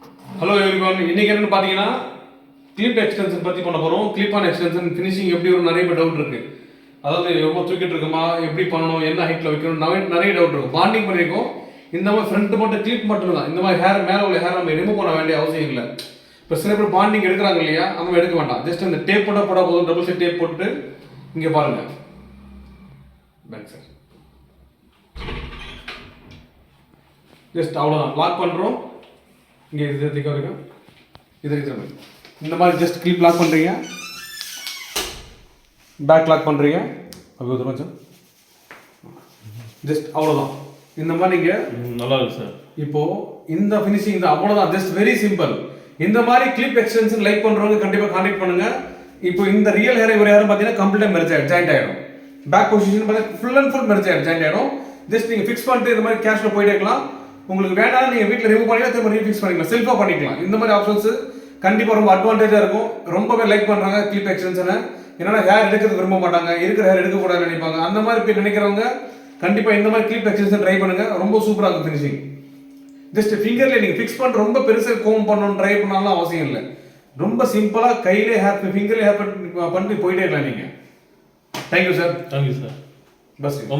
Hello everyone, இன்னைக்கு என்னன்னு பார்த்தீங்கன்னா கிளிப் எக்ஸ்டென்ஷன் பற்றி பண்ண போகிறோம். கிளிப் ஆன் எக்ஸ்டென்ஷன் ஃபினிஷிங் எப்படி ஒரு நிறைய டவுட் இருக்குது. அதாவது எவ்வளோ தூக்கிட்டு இருக்குமா, எப்படி பண்ணணும், என்ன ஹைட்டில் வைக்கணும், நிறைய டவுட் இருக்கும். பாண்டிங் பண்ணியிருக்கோம். இந்த மாதிரி ஃப்ரண்ட் மட்டும் கிளிப் மட்டும் தான். இந்த மாதிரி ஹேர் மேலே உள்ள ஹேர் நம்ம ரிமூவ் பண்ண வேண்டிய அவசியம் இல்லை. இப்போ சில பேர் பாண்டிங் எடுக்கிறாங்க இல்லையா, அந்த மாதிரி எடுக்க வேண்டாம். ஜஸ்ட் இந்த டேப் போட்டால் போட போதும். டபுள் சைட் டேப் போட்டுட்டு இங்கே பாருங்கள். பேக் சார் ஜஸ்ட் அவ்வளோதான். லாக் பண்ணுறோம். இங்கே இது திக்க வரைக்கும் இது இந்த மாதிரி ஜஸ்ட் கிளிப் லாக் பண்ணுறீங்க, பேக் லாக் பண்ணுறீங்க. அப்படி கொஞ்சம் ஜஸ்ட் அவ்வளோதான். இந்த மாதிரி நீங்கள் நல்லா இருக்கு சார். இப்போது இந்த ஃபினிஷிங் தான், அவ்வளோதான். Just very simple. இந்த மாதிரி கிளிப் எக்ஸ்டென்ஷன் லைக் பண்ணுறவங்க கண்டிப்பாக கான்டாக்ட் பண்ணுங்கள். இப்போ இந்த ரியல் ஹேர் ஒரு ஹேர் பார்த்தீங்கன்னா கம்ப்ளீட்டாக மெர்ஜ் ஆகிடும், ஜாயிண்ட் ஆகிடும். பேக் பொசிஷன் பார்த்தீங்கன்னா ஃபுல் அண்ட் ஃபுல் மெர்ஜ் ஆகிடும், ஜாயிண்ட் ஆகிடும். ஜஸ்ட் நீங்கள் ஃபிக்ஸ் பண்ணிட்டு இந்த மாதிரி கேஷில் போயிட்டே இருக்கலாம். உங்களுக்கு வேணாலும் நீங்கள் வீட்டில் ரிமூவ் பண்ணிக்கலாம், திரும்ப ரீஃபிக்ஸ் பண்ணிக்கலாம், செல்ஃபாக பண்ணிக்கலாம். இந்த மாதிரி ஆப்ஷன்ஸ் கண்டிப்பாக ரொம்ப அட்வான்டேஜாக இருக்கும். ரொம்பவே லைக் பண்ணுறாங்க கிளிப் எக்ஸ்டென்ஷனை. என்னன்னா ஹேர் எடுக்கிறதுக்கு விரும்ப மாட்டாங்க, இருக்கிற ஹேர் எடுக்கக்கூடாதுன்னு நினைப்பாங்க. அந்த மாதிரி போய் நினைக்கிறவங்க கண்டிப்பாக இந்த மாதிரி கிளிப் எக்ஸ்டென்ஷன் ட்ரை பண்ணுங்கள். ரொம்ப சூப்பராக இருக்கும் ஃபினிஷிங். ஜஸ்ட் ஃபிங்கர்லேயே நீங்கள் ஃபிக்ஸ் பண்ணிட்டு ரொம்ப பெருசாக கோம் பண்ணணும்னு ட்ரை பண்ணாலும் அவசியம் இல்லை. ரொம்ப சிம்பிளாக கையிலே ஹேர் ஃபிங்கர்லேயே ஹேர் பண்ணிட்டு போயிட்டே இருக்கலாம் நீங்கள். Thank you sir. Thank you sir. Bus